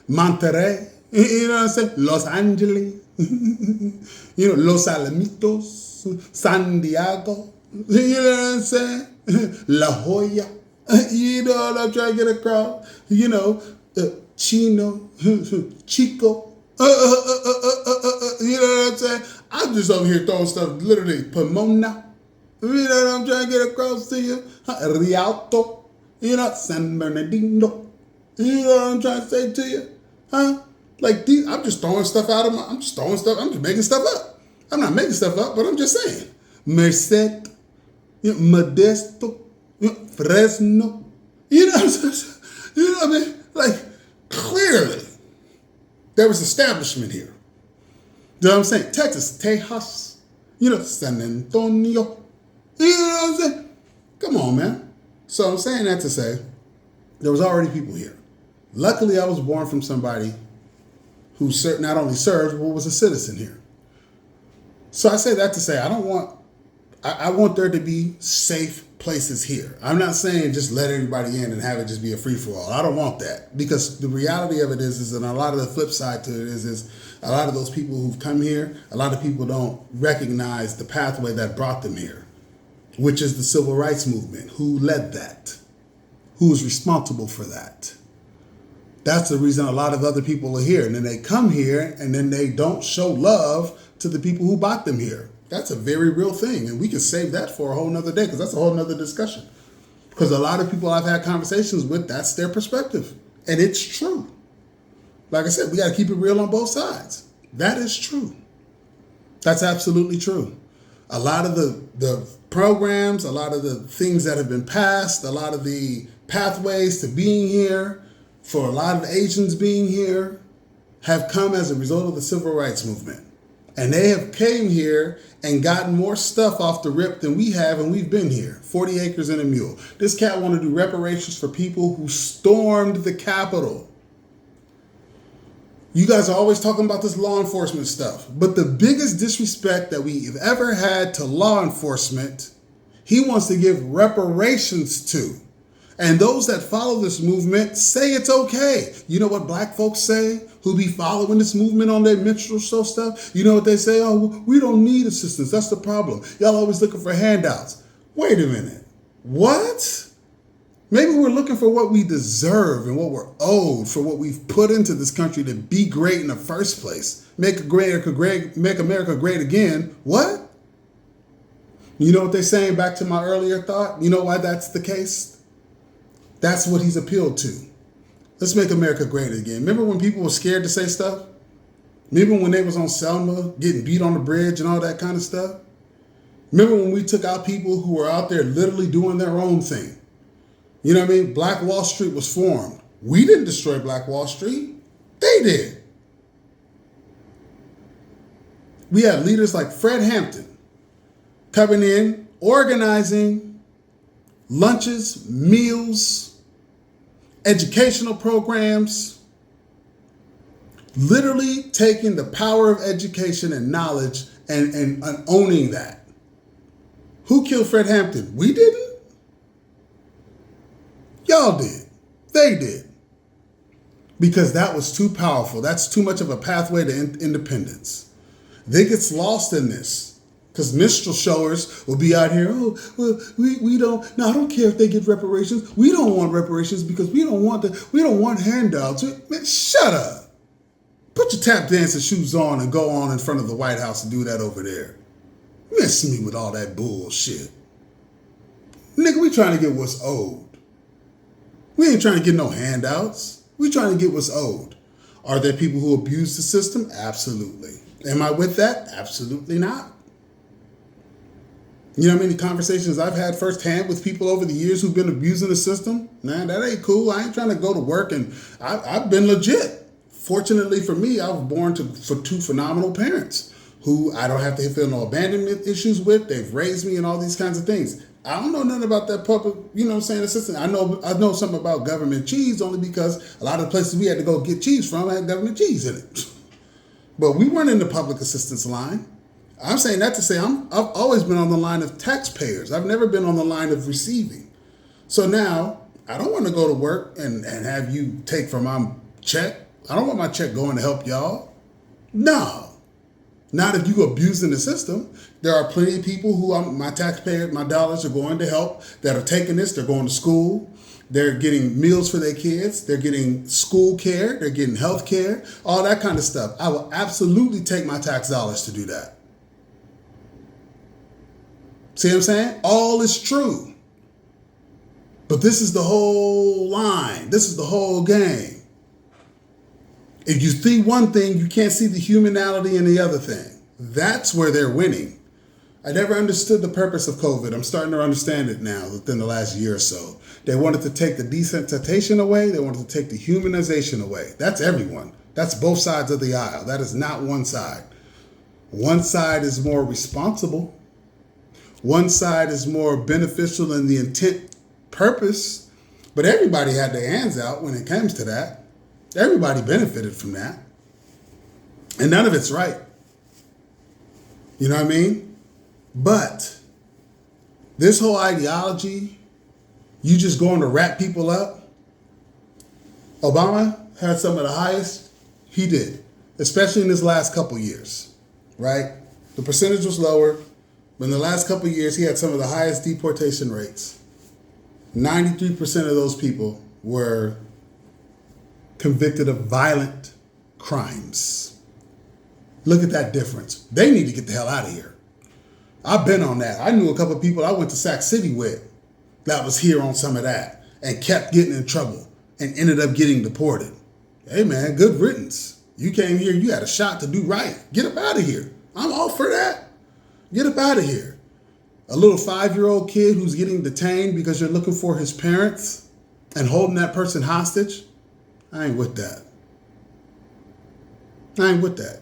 Monterrey, you know what I'm saying? Los Angeles, you know, Los Alamitos, San Diego, you know what I'm saying? La Jolla, you know what I'm trying to get across? You know, Chino, Chico, you know what I'm saying? I'm just over here throwing stuff, literally, Pomona. You know what I'm trying to get across to you? Rialto. You know, San Bernardino. You know what I'm trying to say to you? Huh? Like, these, I'm just throwing stuff out of my, I'm just making stuff up. I'm not making stuff up, but I'm just saying. Merced, you know, Modesto, you know, Fresno. You know what I'm saying? You know what I mean? Like, clearly, there was establishment here. You know what I'm saying? Texas, Tejas, you know, San Antonio. You know what I'm saying? Come on, man. So I'm saying that to say, there was already people here. Luckily, I was born from somebody who not only served, but was a citizen here. So I say that to say, I want there to be safe places here. I'm not saying just let everybody in and have it just be a free-for-all. I don't want that, because the reality of it is and a lot of the flip side to it is a lot of those people who've come here, a lot of people don't recognize the pathway that brought them here, which is the civil rights movement. Who led that? Who is responsible for that? That's the reason a lot of other people are here. And then they come here and then they don't show love to the people who brought them here. That's a very real thing. And we can save that for a whole nother day, because that's a whole nother discussion. Because a lot of people I've had conversations with, that's their perspective. And it's true. Like I said, we got to keep it real on both sides. That is true. That's absolutely true. A lot of the programs, a lot of the things that have been passed, a lot of the pathways to being here, for a lot of Asians being here, have come as a result of the civil rights movement. And they have came here and gotten more stuff off the rip than we have, and we've been here. 40 acres and a mule. This cat want to do reparations for people who stormed the Capitol. You guys are always talking about this law enforcement stuff, but the biggest disrespect that we've ever had to law enforcement, he wants to give reparations to. And those that follow this movement say it's okay. You know what black folks say who be following this movement on their minstrel show stuff? You know what they say? Oh, we don't need assistance. That's the problem. Y'all always looking for handouts. Wait a minute. What? Maybe we're looking for what we deserve and what we're owed for what we've put into this country to be great in the first place. Make America great again. What? You know what they're saying? Back to my earlier thought. You know why that's the case? That's what he's appealed to. Let's make America great again. Remember when people were scared to say stuff? Remember when they was on Selma getting beat on the bridge and all that kind of stuff? Remember when we took out people who were out there literally doing their own thing? You know what I mean? Black Wall Street was formed. We didn't destroy Black Wall Street. They did. We had leaders like Fred Hampton coming in, organizing lunches, meals, educational programs, literally taking the power of education and knowledge and owning that. Who killed Fred Hampton? We didn't. Y'all did. They did. Because that was too powerful. That's too much of a pathway to independence. They gets lost in this. Because minstrel showers will be out here, oh, well, we don't, no, I don't care if they get reparations. We don't want reparations because we don't want handouts. Man, shut up. Put your tap dancing shoes on and go on in front of the White House and do that over there. Miss me with all that bullshit. Nigga, we trying to get what's owed. We ain't trying to get no handouts. We trying to get what's owed. Are there people who abuse the system? Absolutely. Am I with that? Absolutely not. You know how many conversations I've had firsthand with people over the years who've been abusing the system? Man, that ain't cool. I ain't trying to go to work, and I've been legit. Fortunately for me, I was born for two phenomenal parents who I don't have to feel no abandonment issues with. They've raised me and all these kinds of things. I don't know nothing about that public, assistance. I know something about government cheese only because a lot of the places we had to go get cheese from had government cheese in it. But we weren't in the public assistance line. I'm saying that to say I've always been on the line of taxpayers. I've never been on the line of receiving. So now I don't want to go to work and have you take from my check. I don't want my check going to help y'all. No. Not if you abusing the system. There are plenty of people who my dollars are going to help that are taking this. They're going to school. They're getting meals for their kids. They're getting school care. They're getting health care, all that kind of stuff. I will absolutely take my tax dollars to do that. See what I'm saying? All is true. But this is the whole line. This is the whole game. If you see one thing, you can't see the humanality in the other thing. That's where they're winning. I never understood the purpose of COVID. I'm starting to understand it now within the last year or so. They wanted to take the desensitization away. They wanted to take the humanization away. That's everyone. That's both sides of the aisle. That is not one side. One side is more responsible. One side is more beneficial in the intent purpose. But everybody had their hands out when it comes to that. Everybody benefited from that. And none of it's right. You know what I mean? But this whole ideology, you just going to wrap people up. Obama had some of the highest. He did, especially in his last couple years, right? The percentage was lower, but in the last couple years, he had some of the highest deportation rates. 93% of those people were convicted of violent crimes. Look at that difference. They need to get the hell out of here. I've been on that. I knew a couple of people I went to Sac City with that was here on some of that and kept getting in trouble and ended up getting deported. Hey man, good riddance. You came here, you had a shot to do right. Get up out of here. I'm all for that. Get up out of here. A little 5-year-old kid who's getting detained because you're looking for his parents and holding that person hostage. I ain't with that. I ain't with that.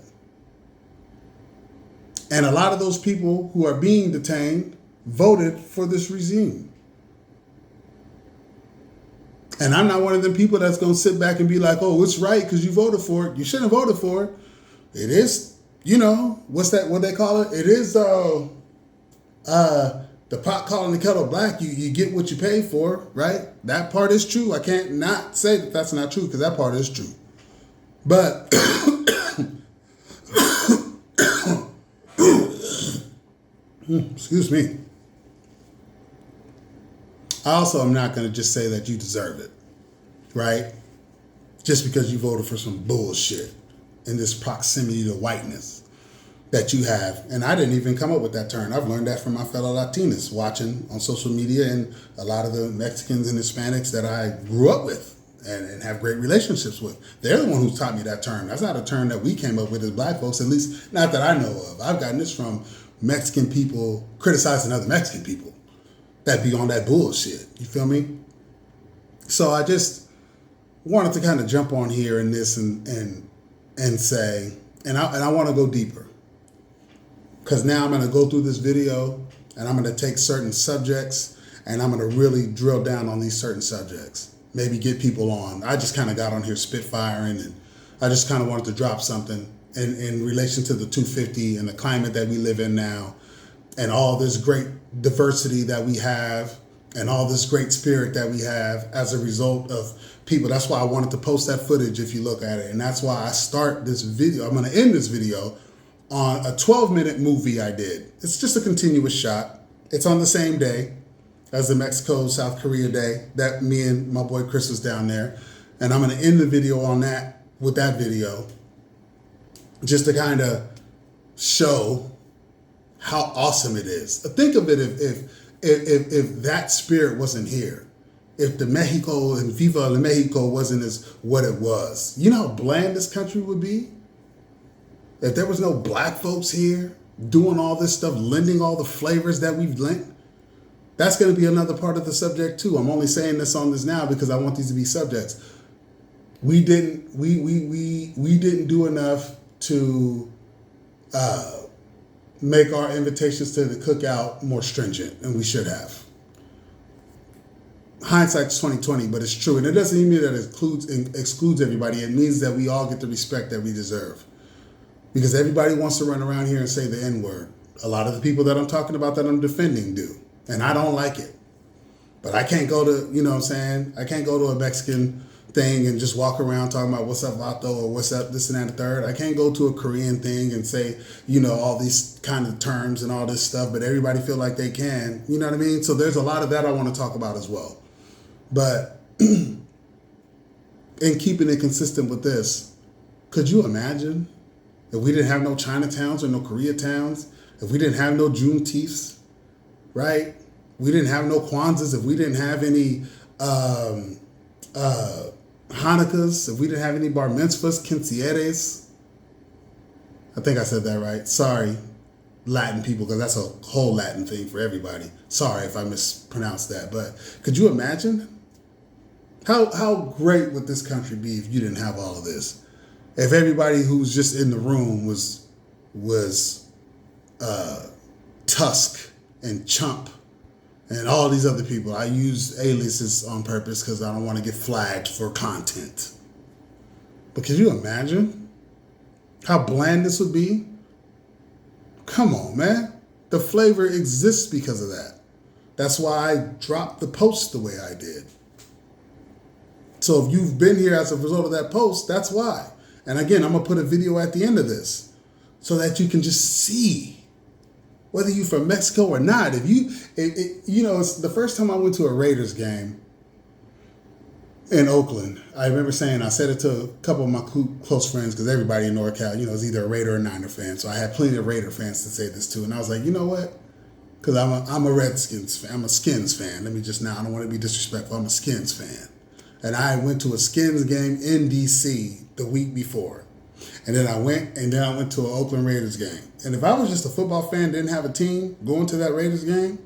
And a lot of those people who are being detained voted for this regime. And I'm not one of them people that's going to sit back and be like, oh, it's right because you voted for it. You shouldn't have voted for it. It is, what's that, what they call it? It is the pot calling the kettle black. You get what you pay for, right? That part is true. I can't not say that that's not true because that part is true. But excuse me. I also am not going to just say that you deserve it, right? Just because you voted for some bullshit in this proximity to whiteness that you have. And I didn't even come up with that term. I've learned that from my fellow Latinos watching on social media and a lot of the Mexicans and Hispanics that I grew up with and have great relationships with. They're the one who taught me that term. That's not a term that we came up with as black folks, at least not that I know of. I've gotten this from Mexican people criticizing other Mexican people that be on that bullshit. You feel me? So I just wanted to kind of jump on here in this and say, and I want to go deeper. Because now I'm going to go through this video and I'm going to take certain subjects and I'm going to really drill down on these certain subjects. Maybe get people on. I just kind of got on here spitfiring and I just kind of wanted to drop something in relation to the 250 and the climate that we live in now and all this great diversity that we have and all this great spirit that we have as a result of people. That's why I wanted to post that footage if you look at it. And that's why I start this video. I'm going to end this video on a 12-minute movie I did. It's just a continuous shot. It's on the same day as the Mexico-South Korea day that me and my boy Chris was down there. And I'm going to end the video on that with that video just to kind of show how awesome it is. Think of it if that spirit wasn't here. if the Mexico and Viva la Mexico wasn't as what it was. You know how bland this country would be? If there was no black folks here doing all this stuff, lending all the flavors that we've lent. That's going to be another part of the subject too. I'm only saying this on this now because I want these to be subjects. We didn't do enough to make our invitations to the cookout more stringent, and we should have. Hindsight's 2020, but it's true, and it doesn't even mean that it excludes everybody. It means that we all get the respect that we deserve, because everybody wants to run around here and say the N-word. A lot of the people that I'm talking about that I'm defending do, and I don't like it. But I can't go to, you know what I'm saying? I can't go to a Mexican thing and just walk around talking about what's up, Vato, or what's up, this and that, and the third. I can't go to a Korean thing and say, you know, all these kind of terms and all this stuff, but everybody feel like they can. You know what I mean? So there's a lot of that I want to talk about as well. But in keeping it consistent with this, could you imagine if we didn't have no Chinatowns or no Koreatowns, if we didn't have no Juneteenths, right? We didn't have no Kwanzas, if we didn't have any Hanukkahs, if we didn't have any bar mitzvahs, quinceañeras. I think I said that right. Sorry, Latin people, because that's a whole Latin thing for everybody. Sorry if I mispronounced that. But could you imagine? How great would this country be if you didn't have all of this? If everybody who's just in the room was Tusk and Chump and all these other people. I use aliases on purpose because I don't want to get flagged for content. But could you imagine how bland this would be? Come on, man. The flavor exists because of that. That's why I dropped the post the way I did. So if you've been here as a result of that post, that's why. And again, I'm going to put a video at the end of this so that you can just see whether you're from Mexico or not. If you know, it's the first time I went to a Raiders game in Oakland. I remember I said it to a couple of my close friends, because everybody in NorCal, you know, is either a Raider or Niner fan. So I had plenty of Raider fans to say this to. And I was like, you know what? Because I'm a Redskins fan. I'm a Skins fan. I don't want to be disrespectful. I'm a Skins fan. And I went to a Skins game in D.C. the week before. And then I went to an Oakland Raiders game. And if I was just a football fan, didn't have a team, going to that Raiders game,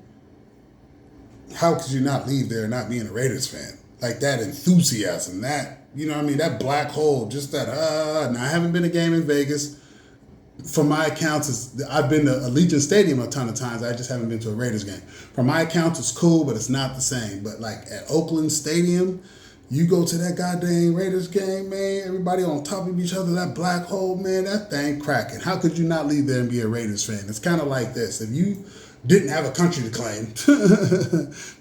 how could you not leave there not being a Raiders fan? Like that enthusiasm, that, you know what I mean, that black hole, just that, Now I haven't been to a game in Vegas. From my accounts, I've been to Allegiant Stadium a ton of times. I just haven't been to a Raiders game. From my accounts, it's cool, but it's not the same. But like at Oakland Stadium, you go to that goddamn Raiders game, man, everybody on top of each other, that black hole, man, that thing cracking. How could you not leave there and be a Raiders fan? It's kind of like this. If you didn't have a country to claim,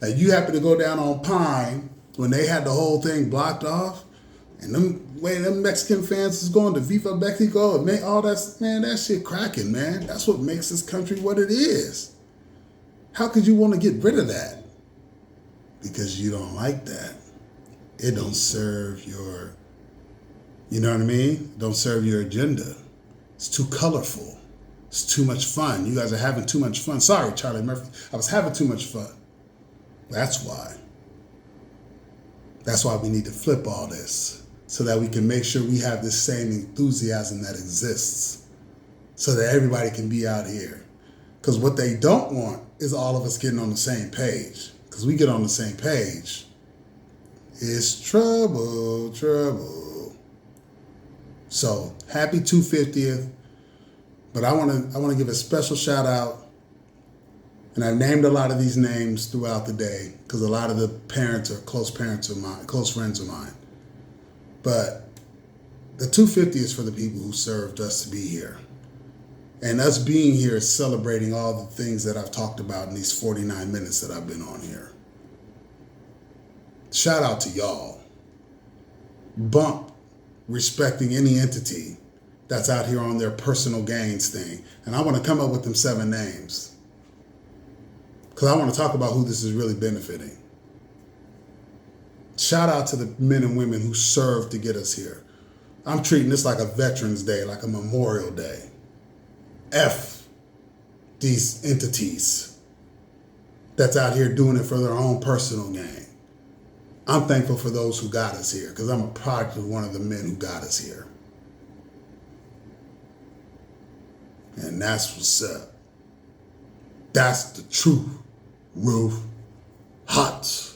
like you happen to go down on Pine when they had the whole thing blocked off, and them Mexican fans is going to Viva Mexico and all that, man, that shit cracking, man. That's what makes this country what it is. How could you want to get rid of that? Because you don't like that. It don't serve your, you know what I mean? Don't serve your agenda. It's too colorful. It's too much fun. You guys are having too much fun. Sorry, Charlie Murphy. I was having too much fun. That's why. That's why we need to flip all this, so that we can make sure we have this same enthusiasm that exists, so that everybody can be out here. Because what they don't want is all of us getting on the same page. Because we get on the same page, it's trouble. So happy 250th. But I want to give a special shout out, and I've named a lot of these names throughout the day because a lot of the parents are close friends of mine. But the 250 is for the people who served us to be here. And us being here is celebrating all the things that I've talked about in these 49 minutes that I've been on here. Shout out to y'all. Bump respecting any entity that's out here on their personal gains thing. And I want to come up with them 7 names, because I want to talk about who this is really benefiting. Shout out to the men and women who served to get us here. I'm treating this like a Veterans Day, like a Memorial Day. F these entities that's out here doing it for their own personal gain. I'm thankful for those who got us here because I'm a product of one of the men who got us here. And that's what's up. That's the truth, Ruth Hutz.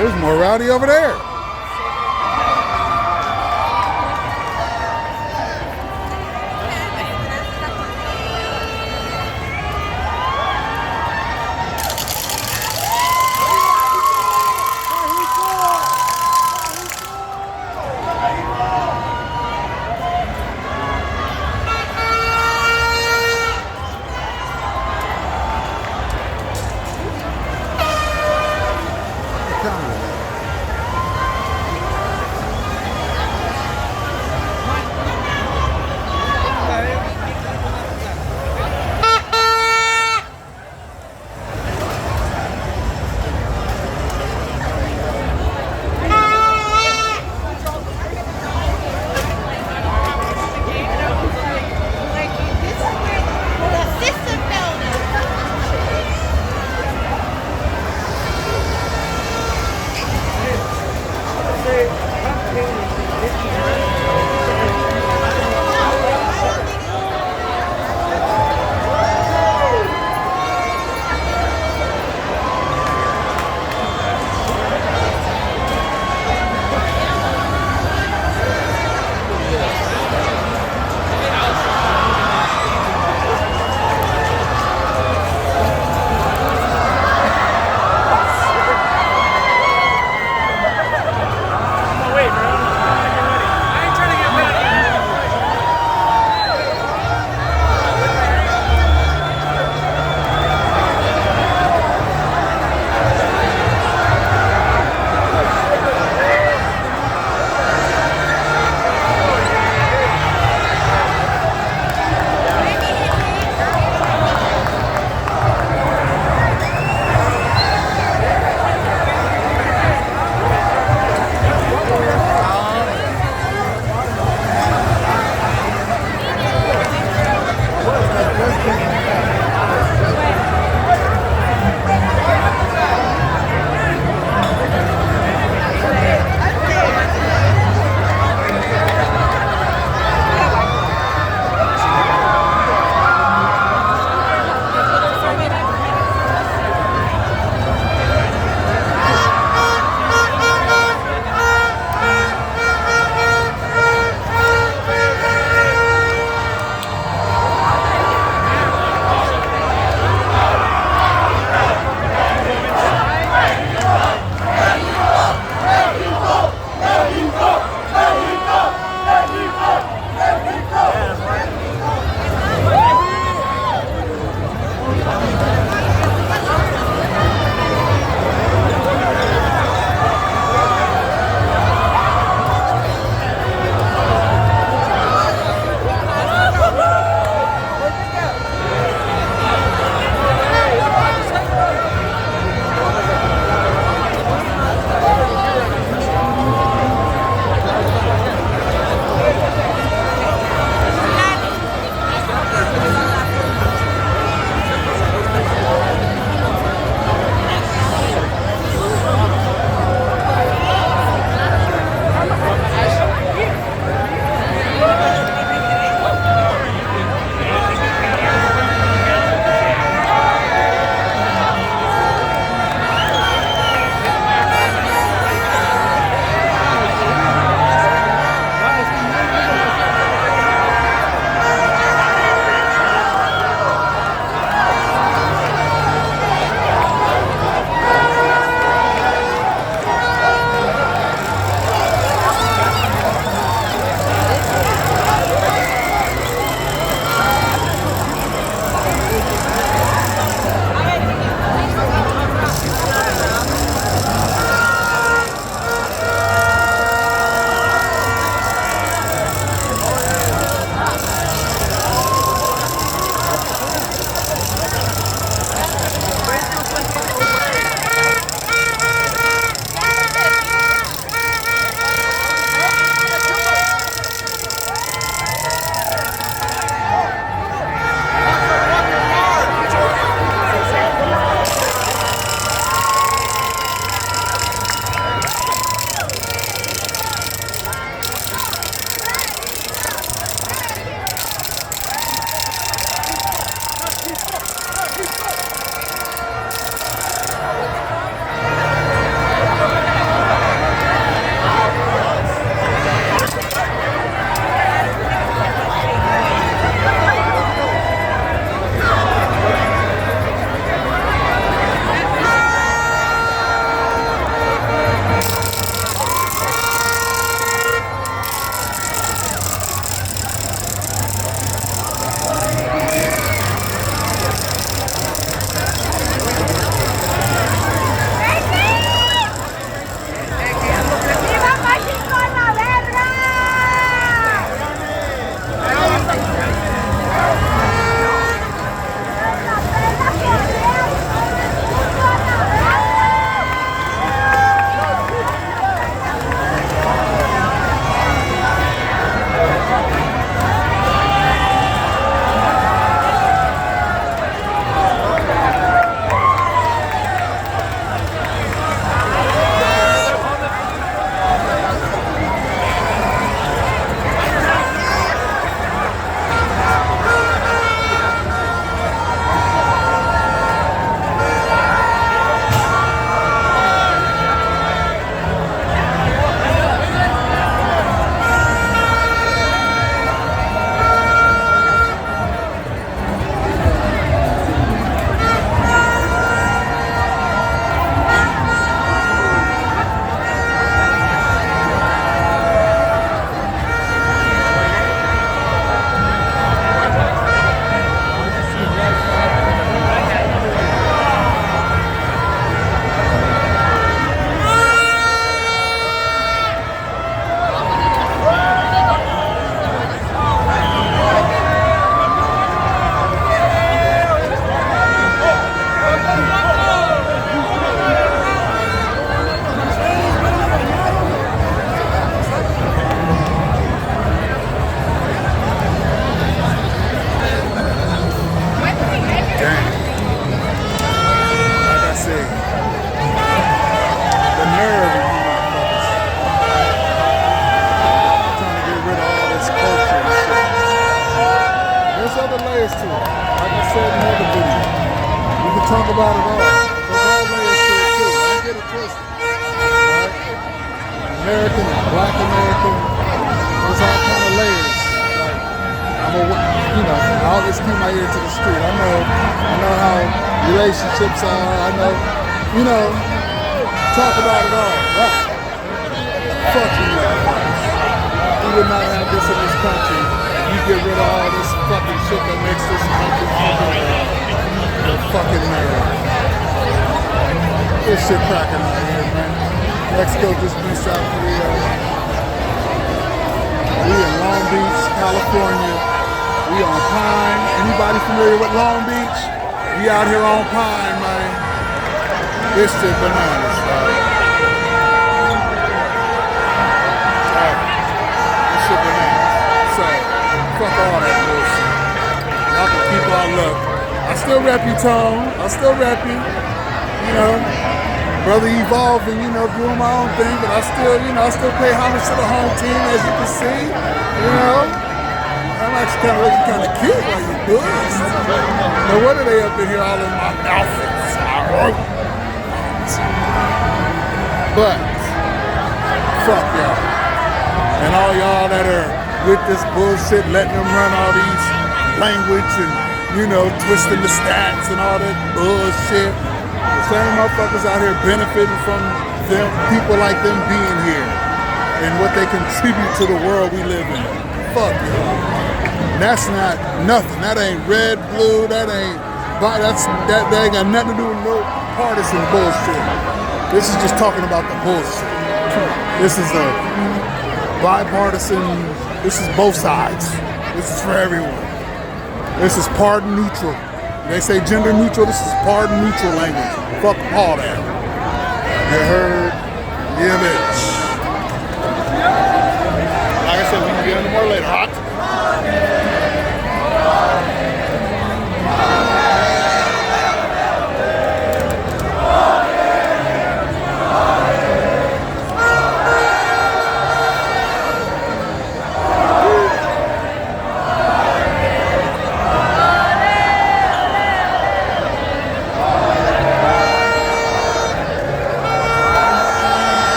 It was more rowdy over there. about it all. There's all layers to it too. Don't get it twisted. Right? American, Black American, there's all kind of layers. Like, I always keep my ear to the street. I know how relationships are. I know, talk about it all. Right. Fuck you, motherfuckers. We would not have this in this country if you get rid of all this fucking shit that makes this country fucking nerve. This shit cracking out here, man. Mexico just beat South Korea. We in Long Beach, California. We on Pine. Anybody familiar with Long Beach? We out here on Pine, man. This shit bananas, dog. This shit bananas. So, fuck all that bullshit. Y'all can keep our luck. I still rep you, Tone. I still rep you. Brother evolving, doing my own thing, but I still pay homage to the home team, as you can see. I'm actually kind of cute while you do this. Now, what are they up in here all in my outfits? But, fuck y'all. And all y'all that are with this bullshit, letting them run all these language and, twisting the stats and all that bullshit. Same motherfuckers out here benefiting from them, people like them being here and what they contribute to the world we live in. Fuck y'all. That's not nothing. That ain't red, blue, that ain't got nothing to do with no partisan bullshit. This is just talking about the bullshit. This is a bipartisan, this is both sides. This is for everyone. This is pardon neutral. They say gender neutral, this is pardon neutral language. Fuck all that. You heard? Yeah, bitch. Like I said, we can get into more later. Hot.